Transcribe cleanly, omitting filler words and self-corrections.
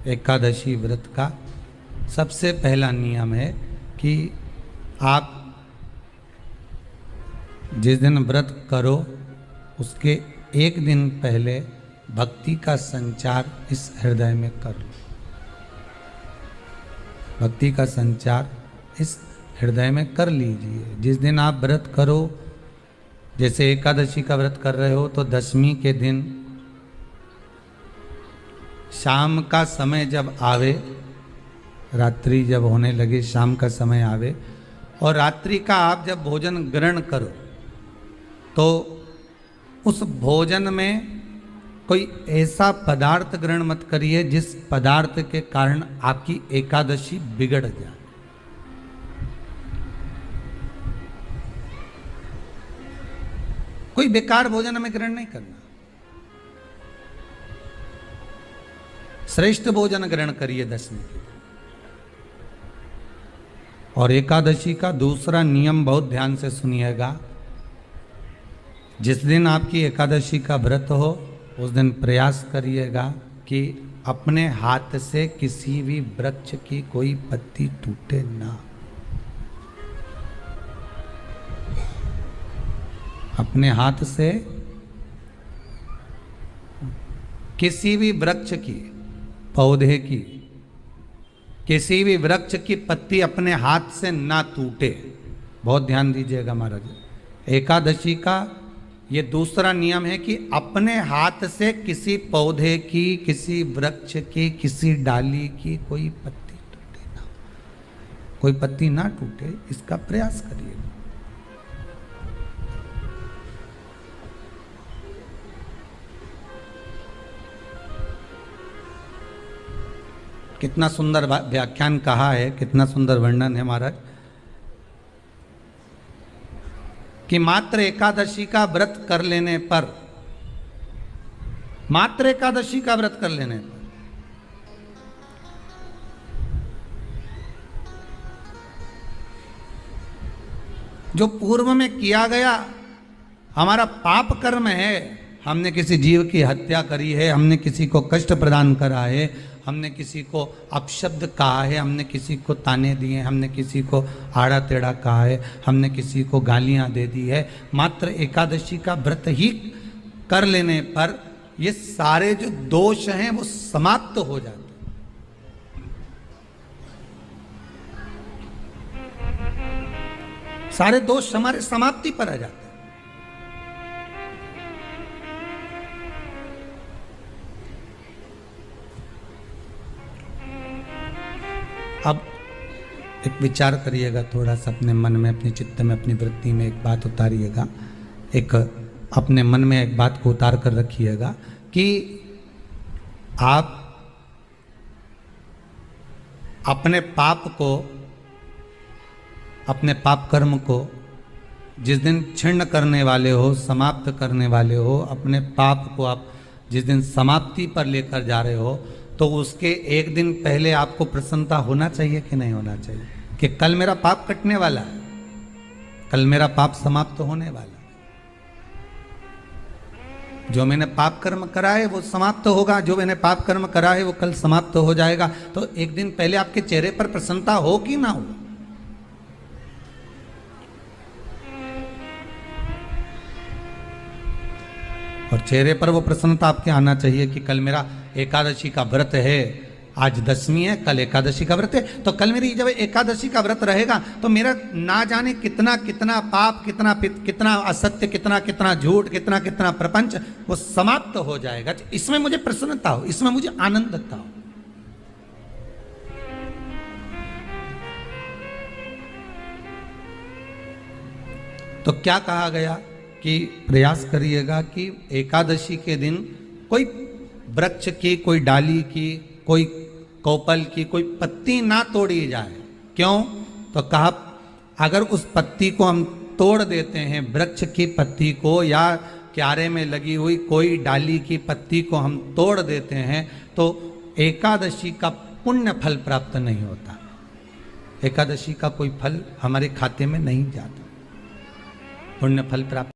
एकादशी व्रत का सबसे पहला नियम है कि आप जिस दिन व्रत करो उसके एक दिन पहले भक्ति का संचार इस हृदय में कर लो। भक्ति का संचार इस हृदय में कर लीजिए। जिस दिन आप व्रत करो, जैसे एकादशी का व्रत कर रहे हो तो दशमी के दिन शाम का समय जब आवे, रात्रि जब होने लगे, शाम का समय आवे और रात्रि का आप जब भोजन ग्रहण करो तो उस भोजन में कोई ऐसा पदार्थ ग्रहण मत करिए जिस पदार्थ के कारण आपकी एकादशी बिगड़ जाए। कोई बेकार भोजन हमें ग्रहण नहीं करना, श्रेष्ठ भोजन ग्रहण करिए दशमी के। और एकादशी का दूसरा नियम बहुत ध्यान से सुनिएगा। जिस दिन आपकी एकादशी का व्रत हो उस दिन प्रयास करिएगा कि अपने हाथ से किसी भी वृक्ष की कोई पत्ती टूटे ना। अपने हाथ से किसी भी वृक्ष की, पौधे की, किसी भी वृक्ष की पत्ती अपने हाथ से ना टूटे। बहुत ध्यान दीजिएगा महाराज। एकादशी का ये दूसरा नियम है कि अपने हाथ से किसी पौधे की, किसी वृक्ष की, किसी डाली की कोई पत्ती टूटे ना, कोई पत्ती ना टूटे, इसका प्रयास करिए। कितना सुंदर व्याख्यान कहा है, कितना सुंदर वर्णन है महाराज कि मात्र एकादशी का व्रत कर लेने पर, मात्र एकादशी का व्रत कर लेने पर जो पूर्व में किया गया हमारा पाप कर्म है, हमने किसी जीव की हत्या करी है, हमने किसी को कष्ट प्रदान करा है, हमने किसी को अपशब्द कहा है, हमने किसी को ताने दिए, हमने किसी को आड़ा टेढ़ा कहा है, हमने किसी को गालियां दे दी है, मात्र एकादशी का व्रत ही कर लेने पर ये सारे जो दोष हैं वो समाप्त हो जाते हैं। सारे दोष हमारे समाप्ति पर आ जाते हैं। अब एक विचार करिएगा थोड़ा सा अपने मन में, अपने चित्त में, अपनी वृत्ति में एक बात उतारिएगा। एक अपने मन में एक बात को उतार कर रखिएगा कि आप अपने पाप को, अपने पाप कर्म को जिस दिन छिन्न करने वाले हो, समाप्त करने वाले हो, अपने पाप को आप जिस दिन समाप्ति पर लेकर जा रहे हो तो उसके एक दिन पहले आपको प्रसन्नता होना चाहिए कि नहीं होना चाहिए कि कल मेरा पाप कटने वाला है, कल मेरा पाप समाप्त होने वाला है। जो मैंने पाप कर्म करा है वो समाप्त होगा, जो मैंने पाप कर्म करा है वो कल समाप्त हो जाएगा। तो एक दिन पहले आपके चेहरे पर प्रसन्नता हो कि ना हो? और चेहरे पर वो प्रसन्नता आपके आना चाहिए कि कल मेरा एकादशी का व्रत है, आज दशमी है, कल एकादशी का व्रत है, तो कल मेरी जब एकादशी का व्रत रहेगा तो मेरा ना जाने कितना कितना पाप, कितना असत्य, कितना झूठ, कितना प्रपंच वो समाप्त हो जाएगा। इसमें मुझे प्रसन्नता हो, इसमें मुझे आनंदता हो। तो क्या कहा गया कि प्रयास करिएगा कि एकादशी के दिन कोई वृक्ष की, कोई डाली की, कोई कोपल की कोई पत्ती ना तोड़ी जाए। क्यों? तो कहा अगर उस पत्ती को हम तोड़ देते हैं, वृक्ष की पत्ती को या क्यारे में लगी हुई कोई डाली की पत्ती को हम तोड़ देते हैं तो एकादशी का पुण्य फल प्राप्त नहीं होता, एकादशी का कोई फल हमारे खाते में नहीं जाता, पुण्य फल प्राप्त